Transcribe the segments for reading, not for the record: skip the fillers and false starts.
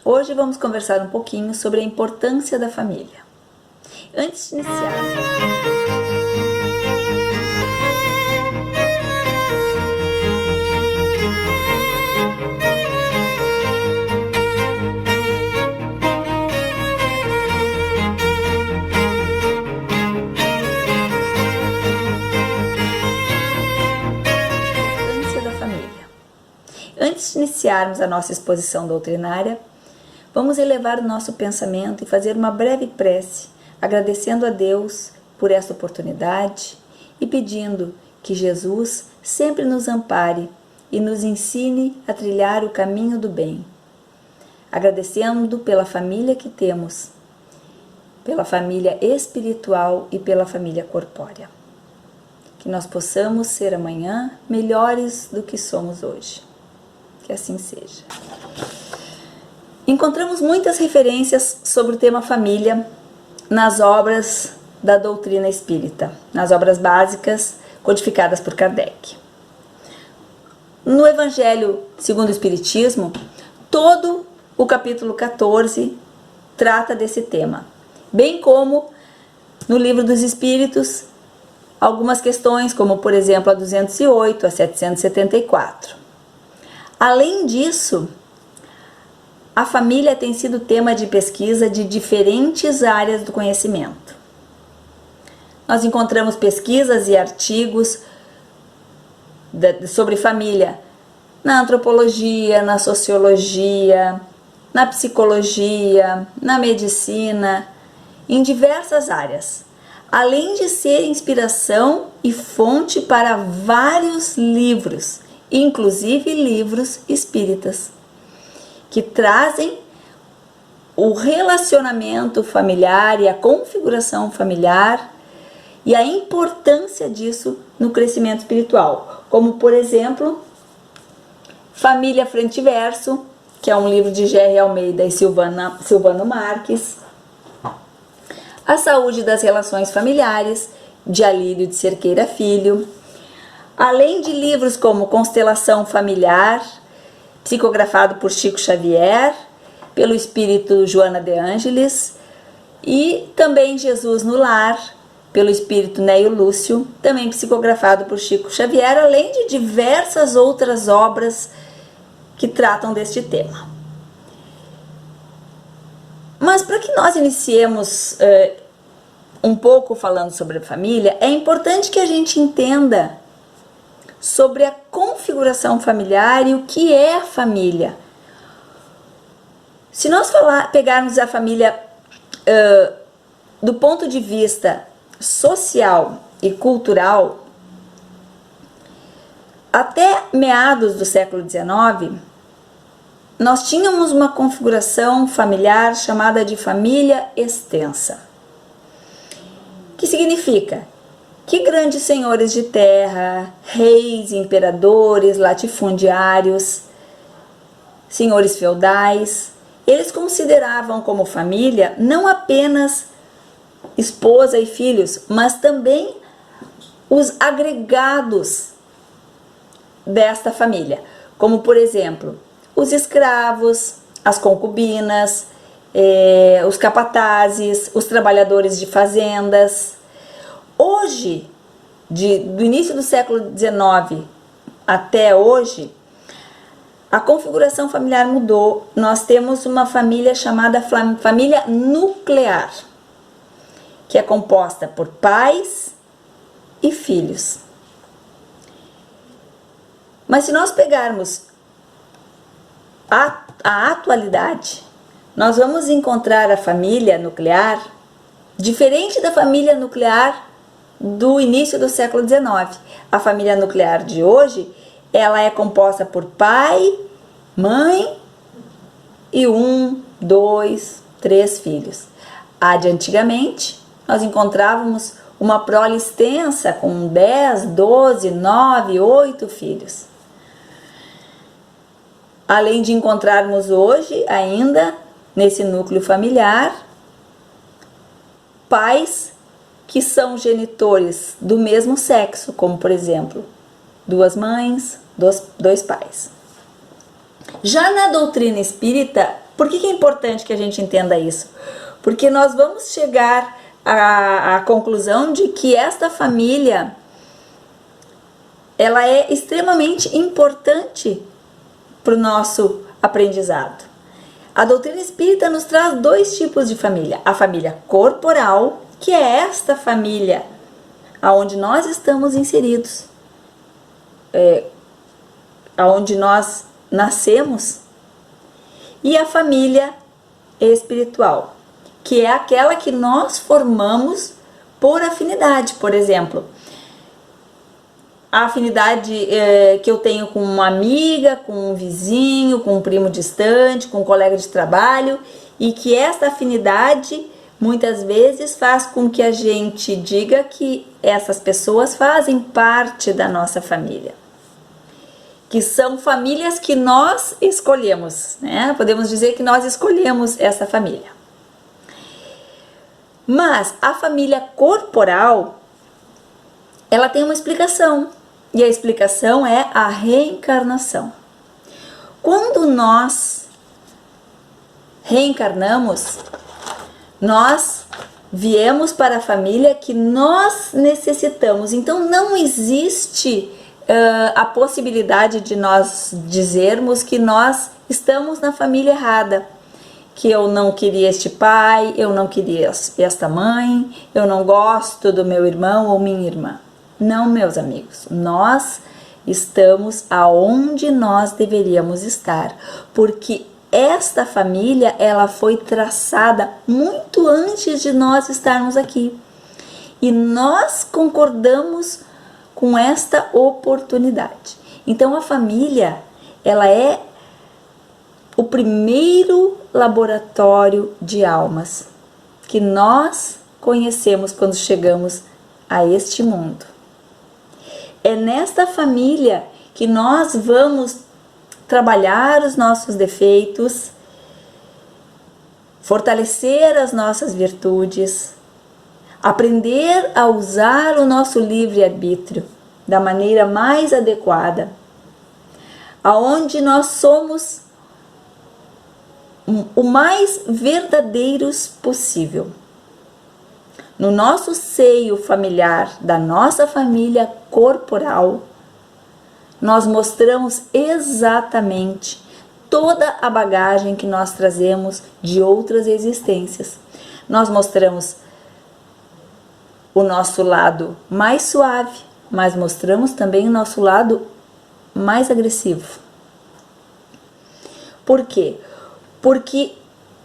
Hoje vamos conversar um pouquinho sobre a importância da família. Antes de iniciar, Antes de iniciarmos a nossa exposição doutrinária, vamos elevar o nosso pensamento e fazer uma breve prece, agradecendo a Deus por esta oportunidade e pedindo que Jesus sempre nos ampare e nos ensine a trilhar o caminho do bem. Agradecendo pela família que temos, pela família espiritual e pela família corpórea. Que nós possamos ser amanhã melhores do que somos hoje. Que assim seja. Encontramos muitas referências sobre o tema família nas obras da doutrina espírita, nas obras básicas codificadas por Kardec. No Evangelho segundo o Espiritismo, todo o capítulo 14 trata desse tema, bem como no Livro dos Espíritos, algumas questões, como por exemplo a 208 a 774. Além disso, a família tem sido tema de pesquisa de diferentes áreas do conhecimento. Nós encontramos pesquisas e artigos sobre família na antropologia, na sociologia, na psicologia, na medicina, em diversas áreas, além de ser inspiração e fonte para vários livros, inclusive livros espíritas, que trazem o relacionamento familiar e a configuração familiar e a importância disso no crescimento espiritual, como por exemplo, Família Frente e Verso, que é um livro de G.R. Almeida e Silvano Marques, A Saúde das Relações Familiares, de Alírio de Cerqueira Filho, além de livros como Constelação Familiar, psicografado por Chico Xavier, pelo espírito Joana de Ângeles, e também Jesus no Lar, pelo espírito Neio Lúcio, também psicografado por Chico Xavier, além de diversas outras obras que tratam deste tema. Mas para que nós iniciemos um pouco falando sobre a família, é importante que a gente entenda sobre a configuração familiar e o que é a família. Se nós pegarmos a família do ponto de vista social e cultural, até meados do século XIX, nós tínhamos uma configuração familiar chamada de família extensa, que significa que grandes senhores de terra, reis, imperadores, latifundiários, senhores feudais, eles consideravam como família não apenas esposa e filhos, mas também os agregados desta família, como por exemplo, os escravos, as concubinas, os capatazes, os trabalhadores de fazendas. Hoje, do início do século XIX até hoje, a configuração familiar mudou. Nós temos uma família chamada família nuclear, que é composta por pais e filhos. Mas se nós pegarmos a atualidade, nós vamos encontrar a família nuclear diferente da família nuclear do início do século XIX. A família nuclear de hoje, ela é composta por pai, mãe e 1, 2, 3 filhos. A de antigamente, nós encontrávamos uma prole extensa com 10, 12, 9, 8 filhos. Além de encontrarmos hoje ainda nesse núcleo familiar pais que são genitores do mesmo sexo, como por exemplo, 2 mães, 2 pais. Já na doutrina espírita, Por que é importante que a gente entenda isso? Porque nós vamos chegar à conclusão de que esta família, ela é extremamente importante para o nosso aprendizado. A doutrina espírita nos traz dois tipos de família. A família corporal, que é esta família aonde nós estamos inseridos, aonde nós nascemos, e a família espiritual, que é aquela que nós formamos por afinidade. Por exemplo, a afinidade que eu tenho com uma amiga, com um vizinho, com um primo distante, com um colega de trabalho, e que esta afinidade muitas vezes faz com que a gente diga que essas pessoas fazem parte da nossa família, que são famílias que nós escolhemos, né? Podemos dizer que nós escolhemos essa família. Mas a família corporal, ela tem uma explicação, e a explicação é a reencarnação. Quando nós reencarnamos, nós viemos para a família que nós necessitamos. Então não existe a possibilidade de nós dizermos que nós estamos na família errada, que eu não queria este pai, eu não queria esta mãe, eu não gosto do meu irmão ou minha irmã. Não, meus amigos, nós estamos aonde nós deveríamos estar, porque esta família, ela foi traçada muito antes de nós estarmos aqui. E nós concordamos com esta oportunidade. Então a família, ela é o primeiro laboratório de almas que nós conhecemos quando chegamos a este mundo. É nesta família que nós vamos trabalhar os nossos defeitos, fortalecer as nossas virtudes, aprender a usar o nosso livre-arbítrio da maneira mais adequada, aonde nós somos o mais verdadeiros possível. No nosso seio familiar, da nossa família corporal, nós mostramos exatamente toda a bagagem que nós trazemos de outras existências. Nós mostramos o nosso lado mais suave, mas mostramos também o nosso lado mais agressivo. Por quê? Porque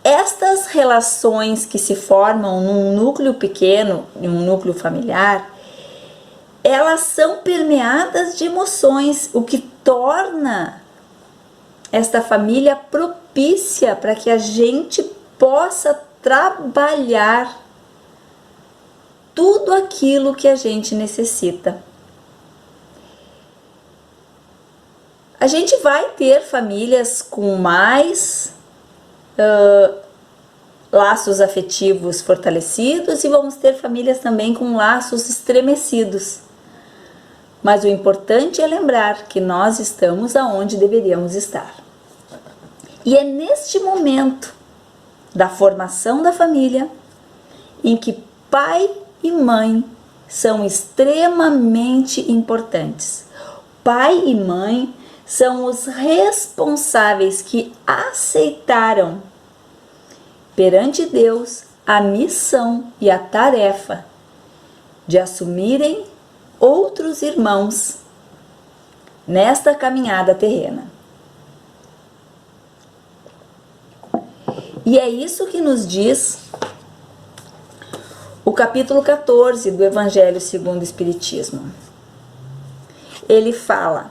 estas relações que se formam num núcleo pequeno, em um núcleo familiar, elas são permeadas de emoções, o que torna esta família propícia para que a gente possa trabalhar tudo aquilo que a gente necessita. A gente vai ter famílias com mais laços afetivos fortalecidos e vamos ter famílias também com laços estremecidos. Mas o importante é lembrar que nós estamos aonde deveríamos estar. E é neste momento da formação da família em que pai e mãe são extremamente importantes. Pai e mãe são os responsáveis que aceitaram perante Deus a missão e a tarefa de assumirem outros irmãos nesta caminhada terrena. E é isso que nos diz o capítulo 14 do Evangelho segundo o Espiritismo. Ele fala: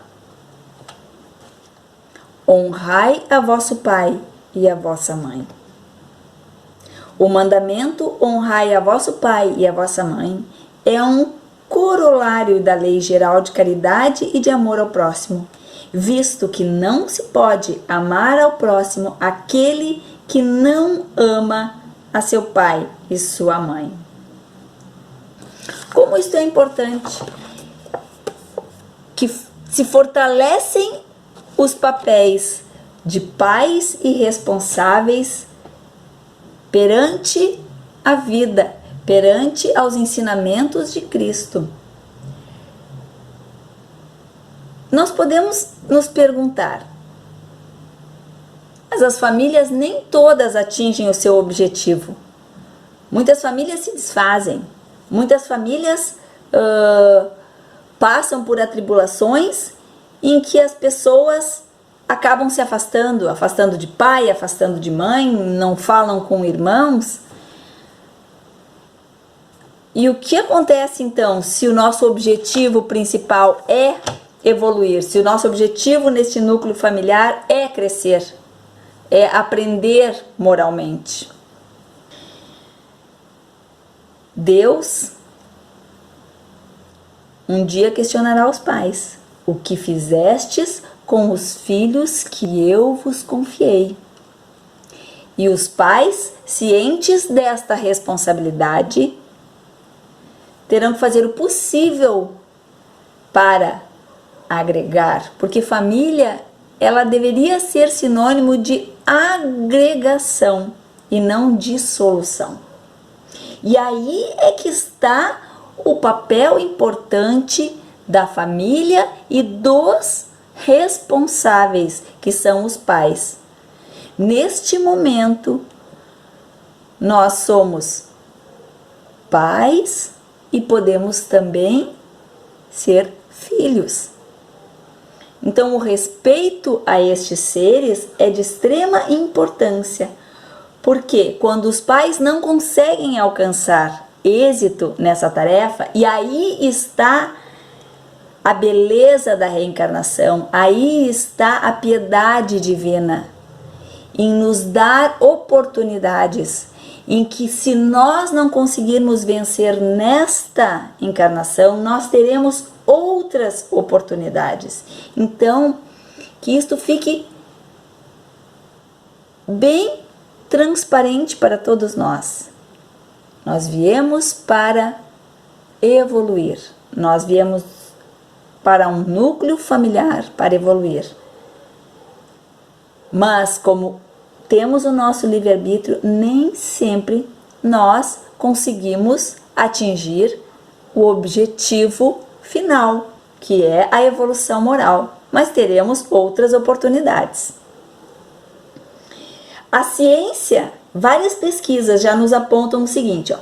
honrai a vosso pai e a vossa mãe. O mandamento honrai a vosso pai e a vossa mãe é um corolário da lei geral de caridade e de amor ao próximo, visto que não se pode amar ao próximo aquele que não ama a seu pai e sua mãe. Como isto é importante, que se fortalecem os papéis de pais irresponsáveis perante a vida, perante aos ensinamentos de Cristo. Nós podemos nos perguntar, mas as famílias nem todas atingem o seu objetivo. Muitas famílias se desfazem, muitas famílias passam por atribulações em que as pessoas acabam se afastando de pai, afastando de mãe, não falam com irmãos. E o que acontece então se o nosso objetivo principal é evoluir, se o nosso objetivo neste núcleo familiar é crescer, é aprender moralmente? Deus um dia questionará os pais: o que fizestes com os filhos que eu vos confiei? E os pais, cientes desta responsabilidade, terão que fazer o possível para agregar, porque família, ela deveria ser sinônimo de agregação e não dissolução. E aí é que está o papel importante da família e dos responsáveis, que são os pais. Neste momento, nós somos pais e podemos também ser filhos. Então, o respeito a estes seres é de extrema importância, porque quando os pais não conseguem alcançar êxito nessa tarefa, e aí está a beleza da reencarnação, aí está a piedade divina, em nos dar oportunidades, em que se nós não conseguirmos vencer nesta encarnação, nós teremos outras oportunidades. Então, que isto fique bem transparente para todos nós. Nós viemos para evoluir, nós viemos para um núcleo familiar para evoluir. Mas como temos o nosso livre-arbítrio, nem sempre nós conseguimos atingir o objetivo final, que é a evolução moral, mas teremos outras oportunidades. A ciência, várias pesquisas já nos apontam o seguinte,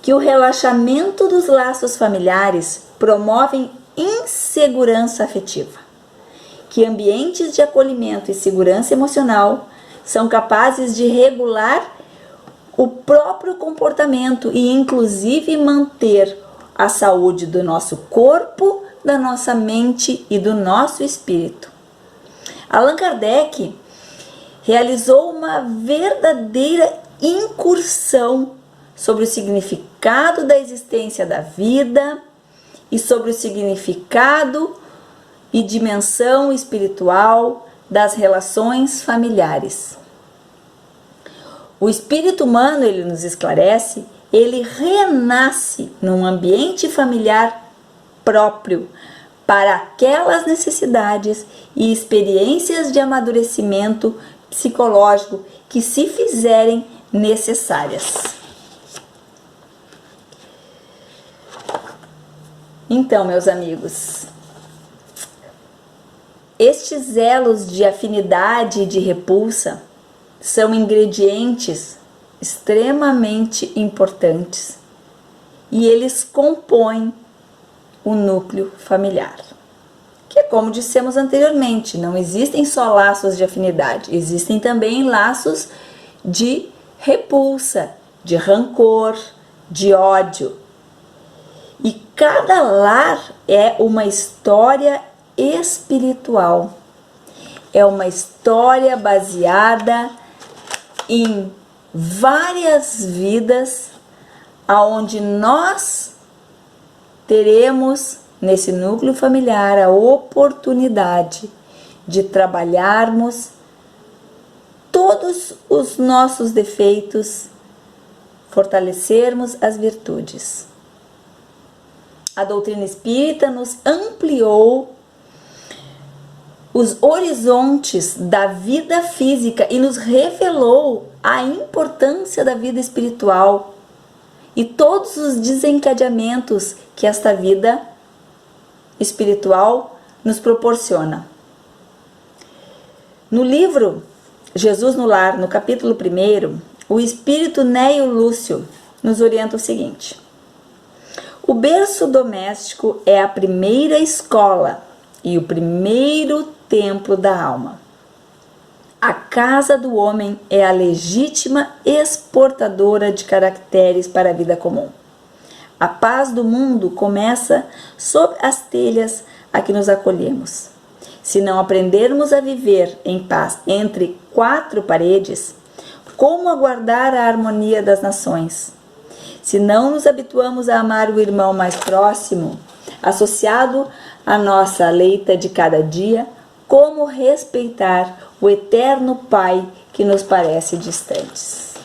que o relaxamento dos laços familiares promovem insegurança afetiva, que ambientes de acolhimento e segurança emocional são capazes de regular o próprio comportamento e inclusive manter a saúde do nosso corpo, da nossa mente e do nosso espírito. Allan Kardec realizou uma verdadeira incursão sobre o significado da existência da vida e sobre o significado e dimensão espiritual das relações familiares. O espírito humano, ele nos esclarece, ele renasce num ambiente familiar próprio para aquelas necessidades e experiências de amadurecimento psicológico que se fizerem necessárias. Então, meus amigos, estes elos de afinidade e de repulsa são ingredientes extremamente importantes e eles compõem o núcleo familiar. Que, como dissemos anteriormente, não existem só laços de afinidade, existem também laços de repulsa, de rancor, de ódio. E cada lar é uma história espiritual, é uma história baseada em várias vidas, aonde nós teremos nesse núcleo familiar a oportunidade de trabalharmos todos os nossos defeitos, fortalecermos as virtudes. A doutrina espírita nos ampliou os horizontes da vida física e nos revelou a importância da vida espiritual e todos os desencadeamentos que esta vida espiritual nos proporciona. No livro Jesus no Lar, no capítulo 1, o espírito Neio Lúcio nos orienta o seguinte: o berço doméstico é a primeira escola e o primeiro templo da alma. A casa do homem é a legítima exportadora de caracteres para a vida comum. A paz do mundo começa sob as telhas a que nos acolhemos. Se não aprendermos a viver em paz entre quatro paredes, como aguardar a harmonia das nações? Se não nos habituamos a amar o irmão mais próximo, associado à nossa leita de cada dia, como respeitar o eterno Pai que nos parece distantes?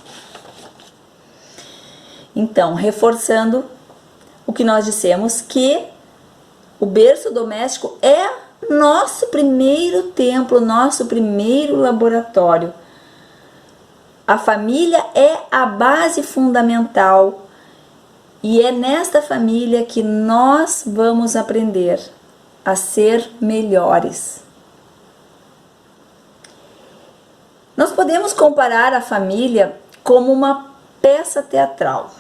Então, reforçando o que nós dissemos, que o berço doméstico é nosso primeiro templo, nosso primeiro laboratório. A família é a base fundamental e é nesta família que nós vamos aprender a ser melhores. Nós podemos comparar a família como uma peça teatral.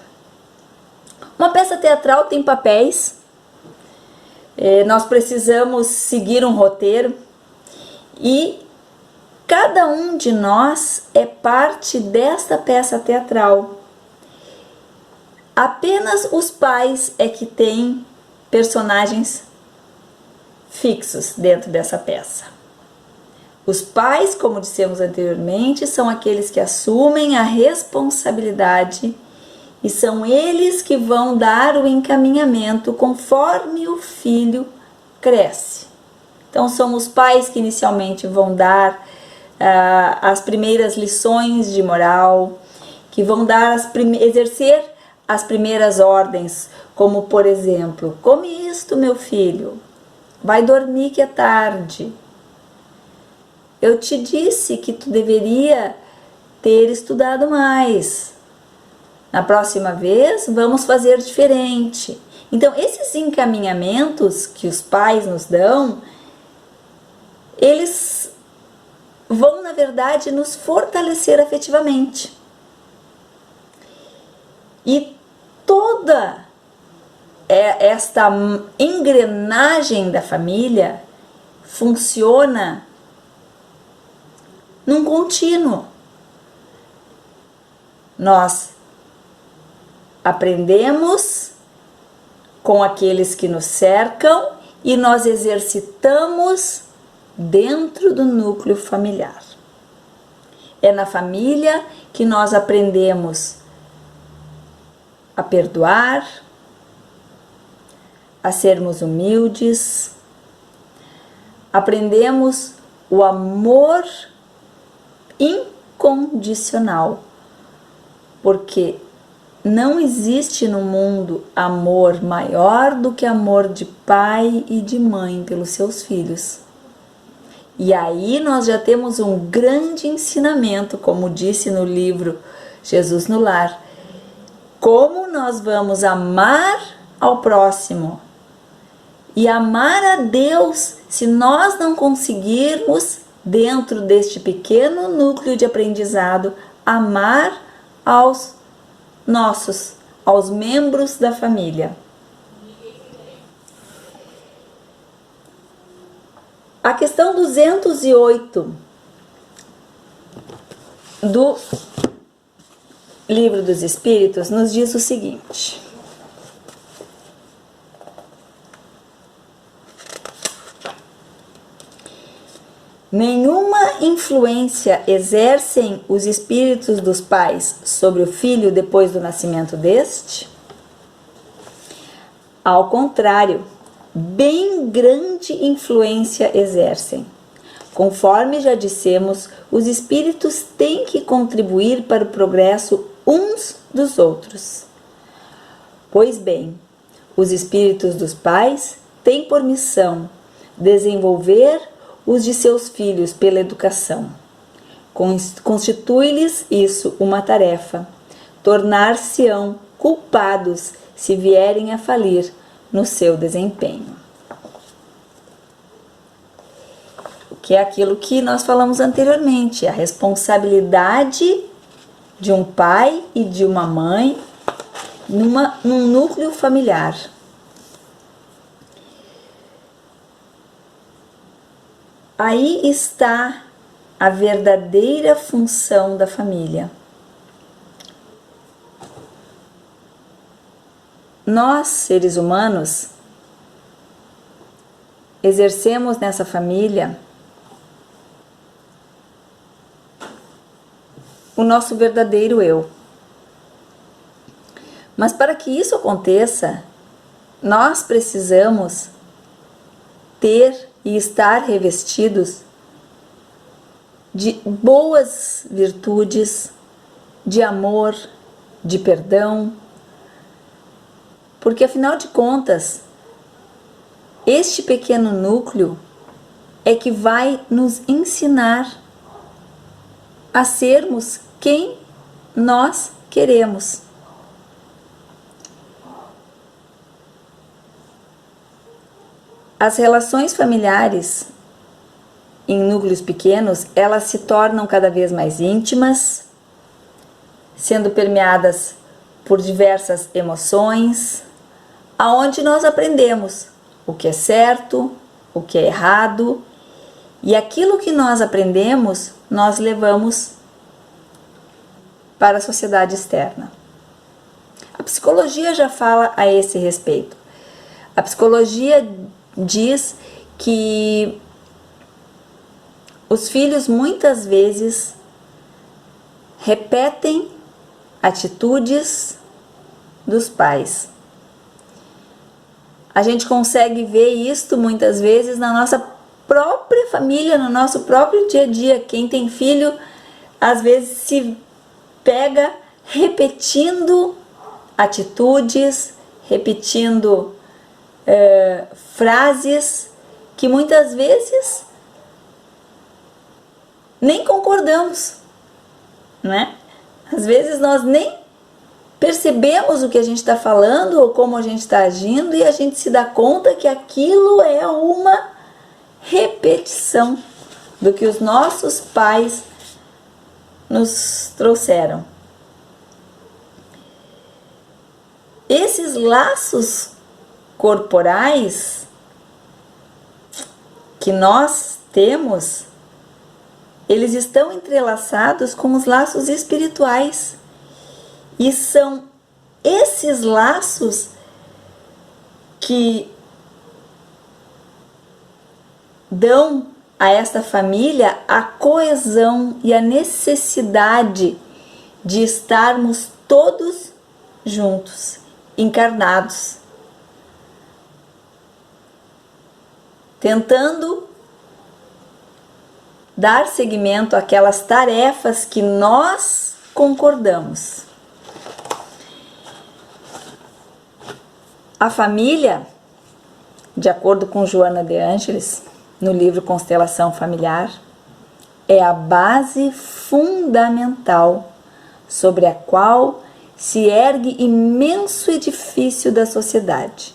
Uma peça teatral tem papéis, nós precisamos seguir um roteiro e cada um de nós é parte desta peça teatral. Apenas os pais é que têm personagens fixos dentro dessa peça. Os pais, como dissemos anteriormente, são aqueles que assumem a responsabilidade e são eles que vão dar o encaminhamento conforme o filho cresce. Então, são os pais que inicialmente vão dar as primeiras lições de moral, que vão dar exercer as primeiras ordens, como por exemplo: come isto, meu filho, vai dormir que é tarde. Eu te disse que tu deveria ter estudado mais. Na próxima vez, vamos fazer diferente. Então, esses encaminhamentos que os pais nos dão, eles vão, na verdade, nos fortalecer afetivamente. E toda esta engrenagem da família funciona num contínuo. Nós aprendemos com aqueles que nos cercam e nós exercitamos dentro do núcleo familiar. É na família que nós aprendemos a perdoar, a sermos humildes, aprendemos o amor incondicional, porque não existe no mundo amor maior do que amor de pai e de mãe pelos seus filhos. E aí nós já temos um grande ensinamento, como disse no livro Jesus no Lar, como nós vamos amar ao próximo e amar a Deus se nós não conseguirmos, dentro deste pequeno núcleo de aprendizado, amar aos membros da família. A questão 208 do Livro dos Espíritos nos diz o seguinte: nenhuma influência exercem os espíritos dos pais sobre o filho depois do nascimento deste? Ao contrário, bem grande influência exercem. Conforme já dissemos, os espíritos têm que contribuir para o progresso uns dos outros. Pois bem, os espíritos dos pais têm por missão desenvolver os de seus filhos pela educação. Constitui-lhes isso uma tarefa. Tornar-se-ão culpados se vierem a falir no seu desempenho. Que é aquilo que nós falamos anteriormente, a responsabilidade de um pai e de uma mãe num núcleo familiar. Aí está a verdadeira função da família. Nós, seres humanos, exercemos nessa família o nosso verdadeiro eu. Mas para que isso aconteça, nós precisamos ter e estar revestidos de boas virtudes, de amor, de perdão, porque afinal de contas, este pequeno núcleo é que vai nos ensinar a sermos quem nós queremos. As relações familiares em núcleos pequenos, elas se tornam cada vez mais íntimas, sendo permeadas por diversas emoções, aonde nós aprendemos o que é certo, o que é errado, e aquilo que nós aprendemos, nós levamos para a sociedade externa. A psicologia já fala a esse respeito. A psicologia diz que os filhos muitas vezes repetem atitudes dos pais. A gente consegue ver isto muitas vezes na nossa própria família, no nosso próprio dia a dia. Quem tem filho, às vezes se pega repetindo atitudes, repetindo frases que muitas vezes nem concordamos, né? Às vezes nós nem percebemos o que a gente está falando ou como a gente está agindo e a gente se dá conta que aquilo é uma repetição do que os nossos pais nos trouxeram. Esses laços corporais que nós temos, eles estão entrelaçados com os laços espirituais. E são esses laços que dão a esta família a coesão e a necessidade de estarmos todos juntos, encarnados, tentando dar seguimento àquelas tarefas que nós concordamos. A família, de acordo com Joana de Ângeles, no livro Constelação Familiar, é a base fundamental sobre a qual se ergue imenso edifício da sociedade.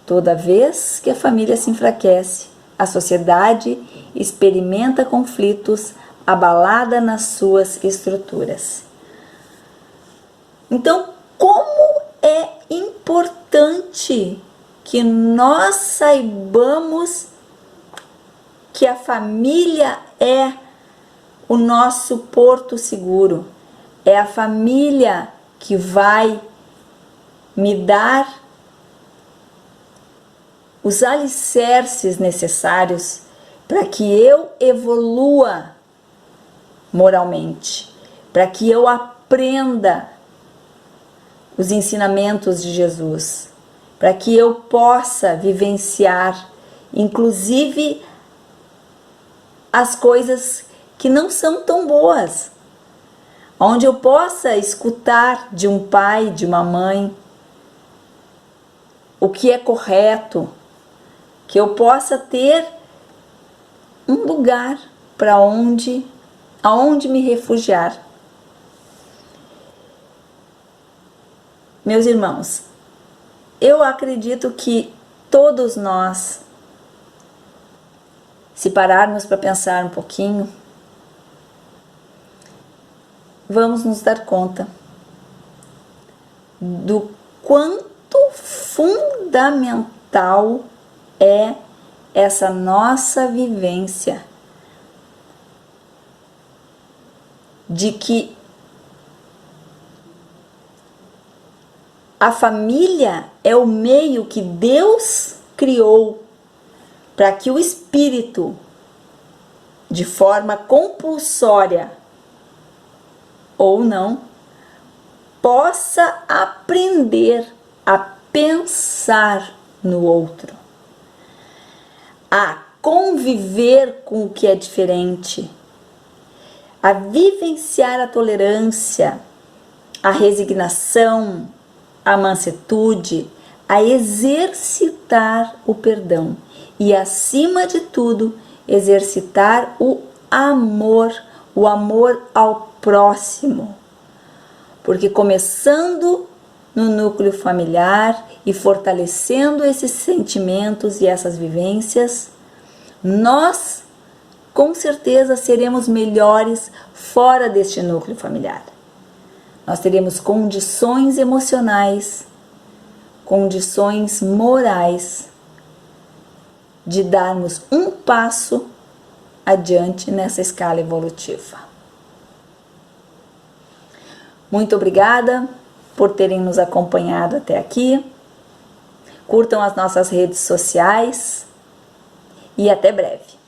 Toda vez que a família se enfraquece, a sociedade experimenta conflitos, abalada nas suas estruturas. Então, como é importante que nós saibamos que a família é o nosso porto seguro, é a família que vai me dar os alicerces necessários para que eu evolua moralmente, para que eu aprenda os ensinamentos de Jesus, para que eu possa vivenciar, inclusive, as coisas que não são tão boas, onde eu possa escutar de um pai, de uma mãe, o que é correto, que eu possa ter um lugar para aonde me refugiar. Meus irmãos, eu acredito que todos nós, se pararmos para pensar um pouquinho, vamos nos dar conta do quanto fundamental é essa nossa vivência de que a família é o meio que Deus criou para que o espírito, de forma compulsória ou não, possa aprender a pensar no outro, a conviver com o que é diferente, a vivenciar a tolerância, a resignação, a mansuetude, a exercitar o perdão e, acima de tudo, exercitar o amor ao próximo. Porque começando no núcleo familiar e fortalecendo esses sentimentos e essas vivências, nós com certeza seremos melhores fora deste núcleo familiar. Nós teremos condições emocionais, condições morais de darmos um passo adiante nessa escala evolutiva. Muito obrigada por terem nos acompanhado até aqui. Curtam as nossas redes sociais e até breve.